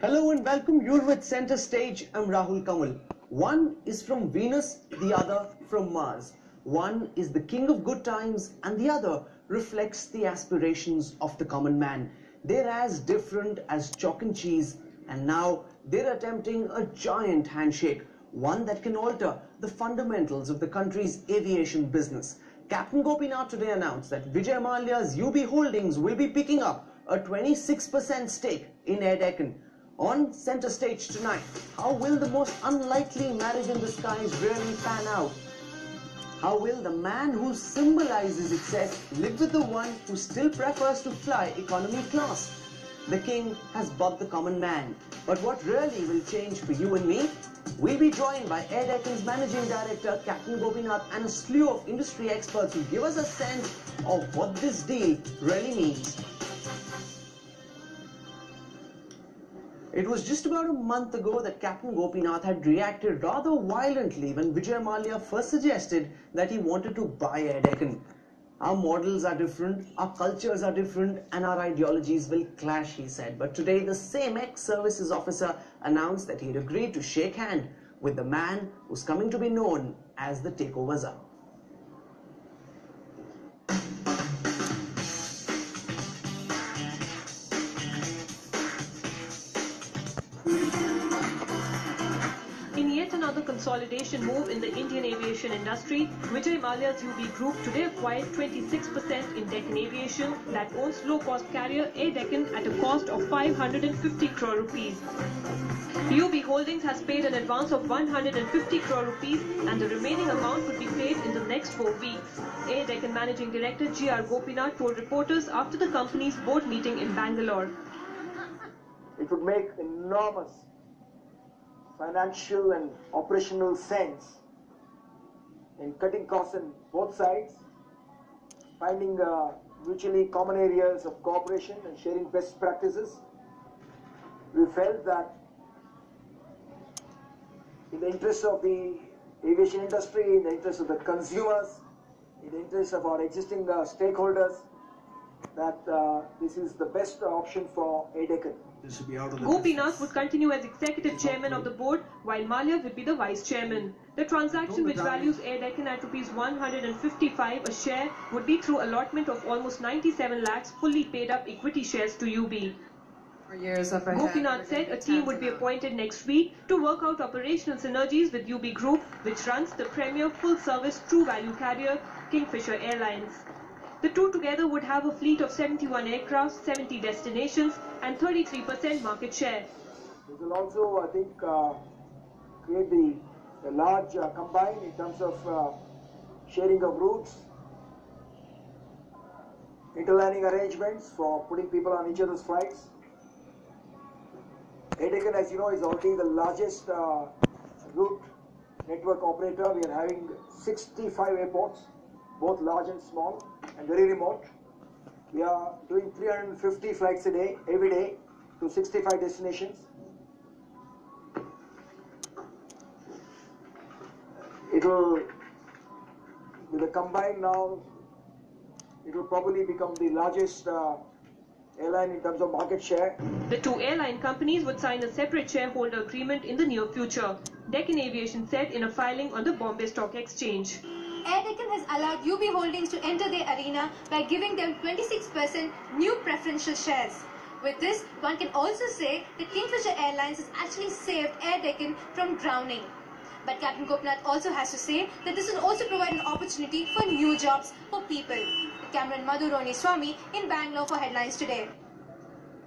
Hello and welcome. You're with Center Stage. I'm Rahul Kamal. One is from Venus, the other from Mars. One is the king of good times and the other reflects the aspirations of the common man. They're as different as chalk and cheese, and now they're attempting a giant handshake, one that can alter the fundamentals of the country's aviation business. Captain Gopinath today announced that Vijay Mallya's UB Holdings will be picking up a 26% stake in AirDeccan. On Center Stage tonight, how will the most unlikely marriage in the skies really pan out? How will the man who symbolizes success live with the one who still prefers to fly economy class? The king has bought the common man. But what really will change for you and me? We'll be joined by AirDeccan's Managing Director, Captain Gopinath, and a slew of industry experts who give us a sense of what this deal really means. It was just about a month ago that Captain Gopinath had reacted rather violently when Vijay Mallya first suggested that he wanted to buy AirDeccan. Our models are different, our cultures are different, and our ideologies will clash, he said. But today, the same ex-services officer announced that he had agreed to shake hand with the man who's coming to be known as the Takeover Czar. In yet another consolidation move in the Indian aviation industry, Vijay Mallya's UB Group today acquired 26% in Deccan Aviation that owns low-cost carrier AirDeccan at a cost of 550 crore rupees. UB Holdings has paid an advance of 150 crore rupees and the remaining amount would be paid in the next 4 weeks. AirDeccan Managing Director Gopinath told reporters after the company's board meeting in Bangalore. It would make enormous financial and operational sense in cutting costs on both sides, finding mutually common areas of cooperation and sharing best practices. We felt that in the interest of the aviation industry, in the interest of the consumers, in the interest of our existing stakeholders, that this is the best option for AirDeccan. Gopinath would continue as executive chairman of the board, while Mallya would be the vice chairman. The transaction, which values AirDeccan at rupees 155 a share, would be through allotment of almost 97 lakhs fully paid up equity shares to UB. Gopinath said a team would be appointed next week to work out operational synergies with UB Group, which runs the premier full-service true-value carrier Kingfisher Airlines. The two together would have a fleet of 71 aircraft, 70 destinations and 33% market share. This will also, I think, create the large combine in terms of sharing of routes, interlining arrangements for putting people on each other's flights. AirDeccan, as you know, is already the largest route network operator. We are having 65 airports, both large and small, and very remote. We are doing 350 flights a day, every day, to 65 destinations. It will, with the combine now, it will probably become the largest airline in terms of market share. The two airline companies would sign a separate shareholder agreement in the near future. Deccan Aviation said in a filing on the Bombay Stock Exchange. AirDeccan has allowed UB Holdings to enter the arena by giving them 26% new preferential shares. With this, one can also say that Kingfisher Airlines has actually saved AirDeccan from drowning. But Captain Gopinath also has to say that this will also provide an opportunity for new jobs for people. Cameron Madhuroni Swami in Bangalore for Headlines Today.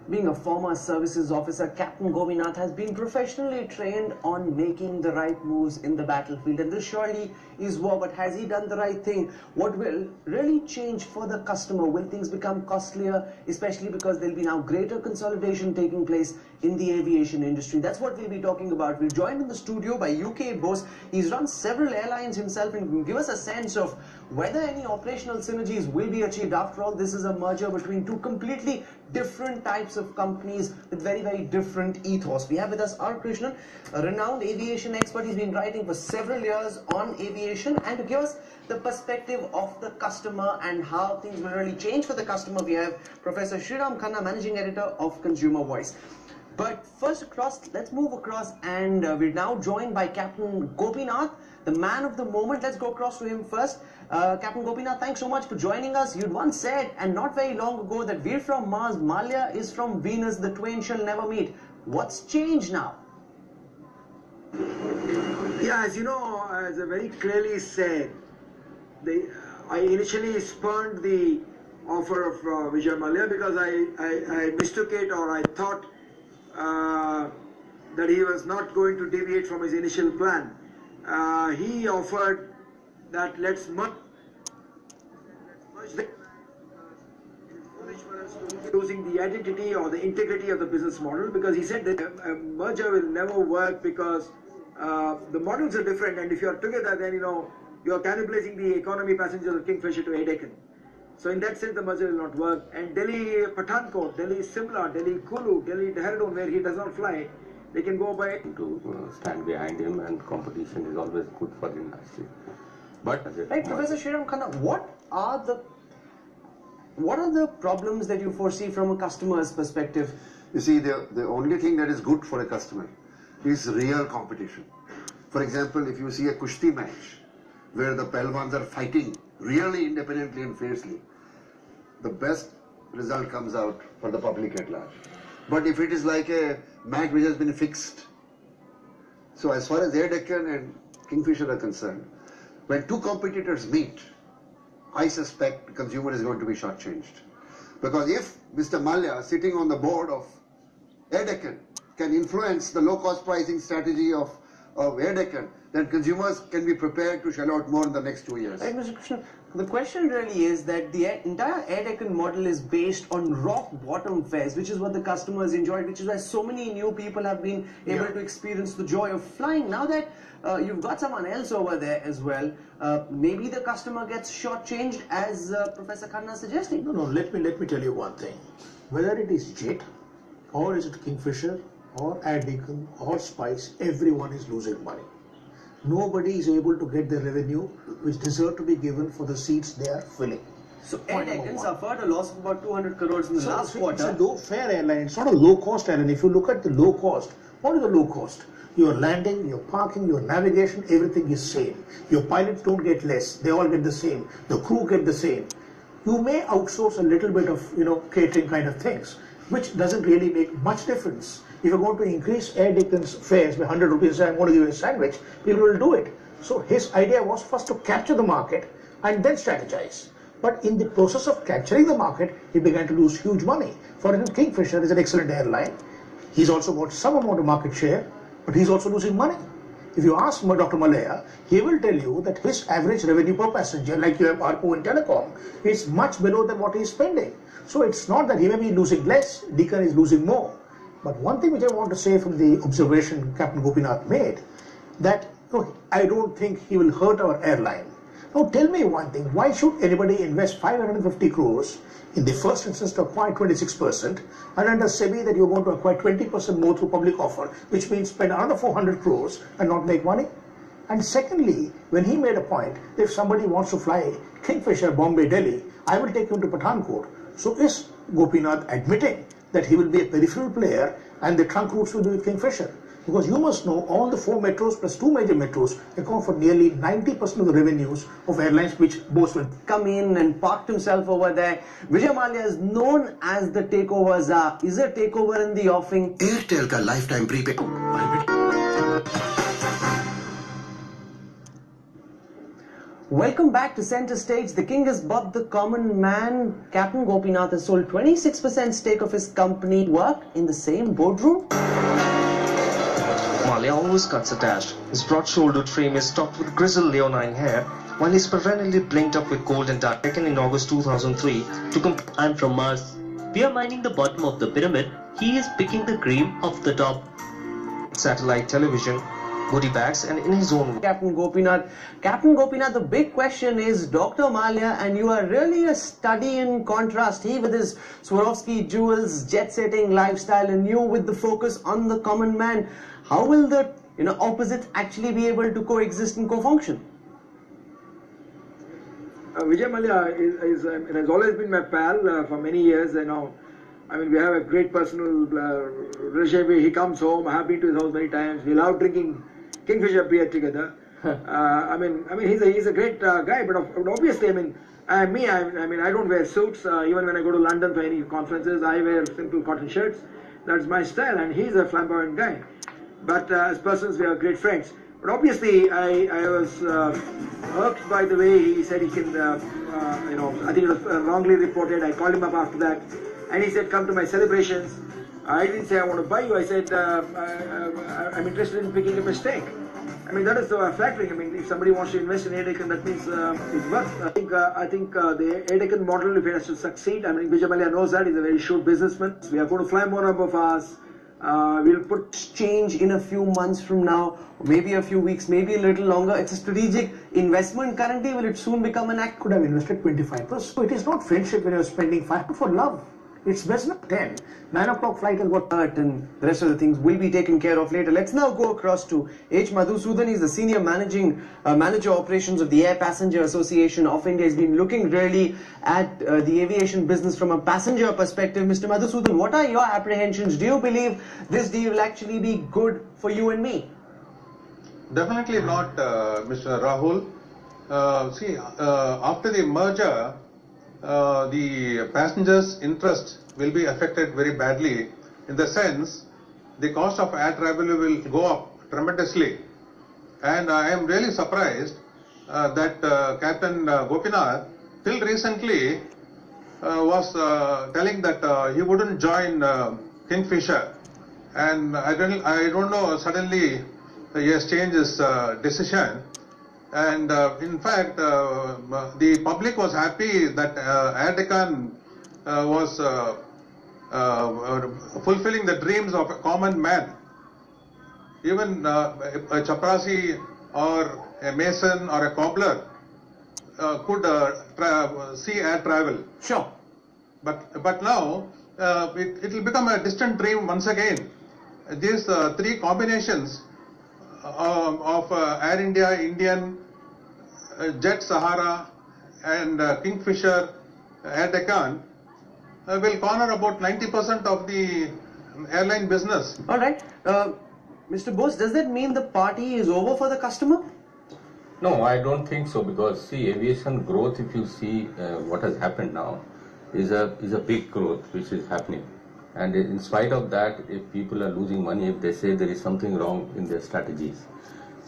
Being a former services officer, Captain Gopinath has been professionally trained on making the right moves in the battlefield. And this surely is war, but has he done the right thing? What will really change for the customer? Will things become costlier, especially because there will be now greater consolidation taking place in the aviation industry? That's what we'll be talking about. We're joined in the studio by UK boss. He's run several airlines himself and can give us a sense of whether any operational synergies will be achieved. After all, this is a merger between two completely different types of companies with very, very different ethos. We have with us R. Krishnan, a renowned aviation expert. He's been writing for several years on aviation, and to give us the perspective of the customer and how things will really change for the customer, we have Professor Sriram Khanna, Managing Editor of Consumer Voice. But first let's move across, and we're now joined by Captain Gopinath, the man of the moment. Let's go across to him first. Captain Gopinath, thanks so much for joining us. You'd once said, and not very long ago, that we're from Mars, Malia is from Venus, the twain shall never meet. What's changed now? Yeah, as you know, as I very clearly said, I initially spurned the offer of Vijay Malia because I mistook it, or I thought that he was not going to deviate from his initial plan. He offered that let's merge the losing the identity or the integrity of the business model, because he said that a merger will never work because the models are different, and if you are together, then you are cannibalizing the economy passengers of Kingfisher to AirDeccan. So in that sense, the merger will not work. And Delhi Pathankot, Delhi Simla, Delhi Kulu, Delhi Dehradun, where he does not fly, they can go by. To stand behind him, and competition is always good for the industry. But right, Professor Sriram Khanna, what are the problems that you foresee from a customer's perspective? You see, the only thing that is good for a customer is real competition. For example, if you see a kushti match where the Pelwans are fighting really independently and fiercely, the best result comes out for the public at large. But if it is like a match which has been fixed, so as far as AirDeccan and Kingfisher are concerned, when two competitors meet, I suspect the consumer is going to be shortchanged. Because if Mr. Malia, sitting on the board of AirDeccan, can influence the low-cost pricing strategy of AirDeccan, then consumers can be prepared to shell out more in the next 2 years. Right, Mr. Krishna. The question really is that the entire AirDeccan model is based on rock bottom fares, which is what the customers enjoyed, which is why so many new people have been able to experience the joy of flying. Now that you've got someone else over there as well, maybe the customer gets shortchanged, as Professor Khanna is suggesting. No, let me tell you one thing. Whether it is Jet, or is it Kingfisher, or AirDeccan, or Spice, everyone is losing money. Nobody is able to get the revenue which deserve to be given for the seats they are filling. So AirDeccan suffered a loss of about 200 crores in the last quarter. It's a low-fare airline. It's not a low-cost airline. If you look at the low cost, what is the low cost? Your landing, your parking, your navigation, everything is same. Your pilots don't get less. They all get the same. The crew get the same. You may outsource a little bit of, catering kind of things, which doesn't really make much difference. If you're going to increase AirDeccan's fares by 100 rupees, I'm going to give you a sandwich, people will do it. So his idea was first to capture the market and then strategize. But in the process of capturing the market, he began to lose huge money. For instance, Kingfisher is an excellent airline. He's also got some amount of market share, but he's also losing money. If you ask Dr. Malaya, he will tell you that his average revenue per passenger, like you have ARPU in telecom, is much below than what he is spending. So it's not that he may be losing less, Deccan is losing more. But one thing which I want to say from the observation Captain Gopinath made, that I don't think he will hurt our airline. Now tell me one thing, why should anybody invest 550 crores in the first instance to acquire 26%, and under SEBI that you're going to acquire 20% more through public offer, which means spend another 400 crores and not make money? And secondly, when he made a point, if somebody wants to fly Kingfisher, Bombay, Delhi, I will take him to Pathankot. So is Gopinath admitting that he will be a peripheral player and the trunk routes will be with Kingfisher? Because you must know all the 4 metros plus 2 major metros account for nearly 90% of the revenues of airlines which boast will come in and parked himself over there. Vijay Malia is known as the takeover czar. Is a takeover in the offing? Airtel का lifetime prepaid. Welcome back to Center Stage. The king has bought the common man. Captain Gopinath has sold 26% stake of his company. Work in the same boardroom? Malia always cuts attached. His broad-shouldered frame is topped with grizzled leonine hair, while he's perennially blinked up with gold and dark. Taken in August 2003 to I'm from Mars. We are mining the bottom of the pyramid. He is picking the cream off the top. satellite television, goodie bags, and in his own way. Captain Gopinath, the big question is, Dr. Malia, and you are really a study in contrast. He with his Swarovski jewels, jet-setting lifestyle, and you with the focus on the common man. How will the opposites actually be able to coexist and co-function? Vijay Malia has always been my pal for many years. I mean, we have a great personal relationship. He comes home. I've been to his house many times. We love drinking Kingfisher beer together. I mean, he's a great guy. But obviously, I mean, I don't wear suits. Even when I go to London for any conferences, I wear simple cotton shirts. That's my style, and he's a flamboyant guy. But as persons, we are great friends. But obviously, I was irked by the way he said he can, I think it was wrongly reported. I called him up after that, and he said, come to my celebrations. I didn't say I want to buy you. I said, I'm interested in picking up a stake. I mean, that is flattering. I mean, if somebody wants to invest in AirDeccan, that means it's worth. I think the AirDeccan model, if it has to succeed, I mean, Vijay Mallya knows that. He's a very shrewd businessman. We are going to fly more number of hours. We'll put change in a few months from now, maybe a few weeks, maybe a little longer. It's a strategic investment currently. Will it soon become an act? Could have invested 25%. So it is not friendship when you're spending 5 for love. It's business. 10. 9 o'clock flight is what. And the rest of the things will be taken care of later. Let's now go across to H. Madhusudan. He's the Senior Manager Operations of the Air Passenger Association of India. He's been looking really at the aviation business from a passenger perspective. Mr. Madhusudan, what are your apprehensions? Do you believe this deal will actually be good for you and me? Definitely not, Mr. Rahul. After the merger, the passengers' interest will be affected very badly, in the sense the cost of air travel will go up tremendously. And I am really surprised that Captain Gopinath till recently was telling that he wouldn't join Kingfisher, and I don't know, suddenly he has changed his decision. And in fact, the public was happy that AirDeccan was fulfilling the dreams of a common man. Even a chaprasi or a mason or a cobbler could see air travel. Sure. But now it will become a distant dream once again. These three combinations of Air India, Indian, Jet Sahara and Kingfisher, AirDeccan will corner about 90% of the airline business. All right. Mr. Bose, does that mean the party is over for the customer? No, I don't think so, because see, aviation growth, if you see what has happened now, is a big growth which is happening. And in spite of that, if people are losing money, if they say there is something wrong in their strategies,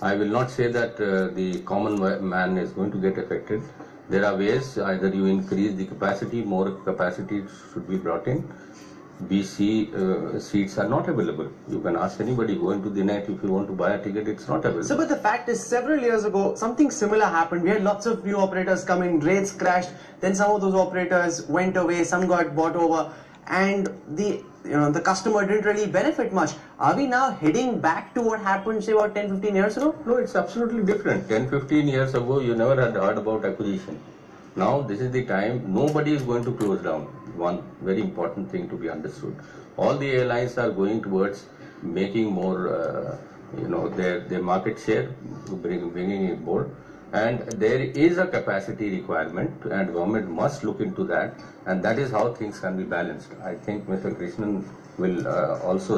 I will not say that the common man is going to get affected. There are ways, either you increase the capacity, more capacity should be brought in. BC seats are not available. You can ask anybody, go into the net, if you want to buy a ticket, it's not available. So, but the fact is, several years ago, something similar happened. We had lots of new operators come in, rates crashed, then some of those operators went away, some got bought over, and the customer didn't really benefit much. Are we now heading back to what happened, say, about 10-15 years ago? No, it's absolutely different. 10-15 years ago, you never had heard about acquisition. Now, this is the time. Nobody is going to close down. One very important thing to be understood. All the airlines are going towards making more, their market share, bringing it more. And there is a capacity requirement, and government must look into that. And that is how things can be balanced. I think Mr. Krishnan will also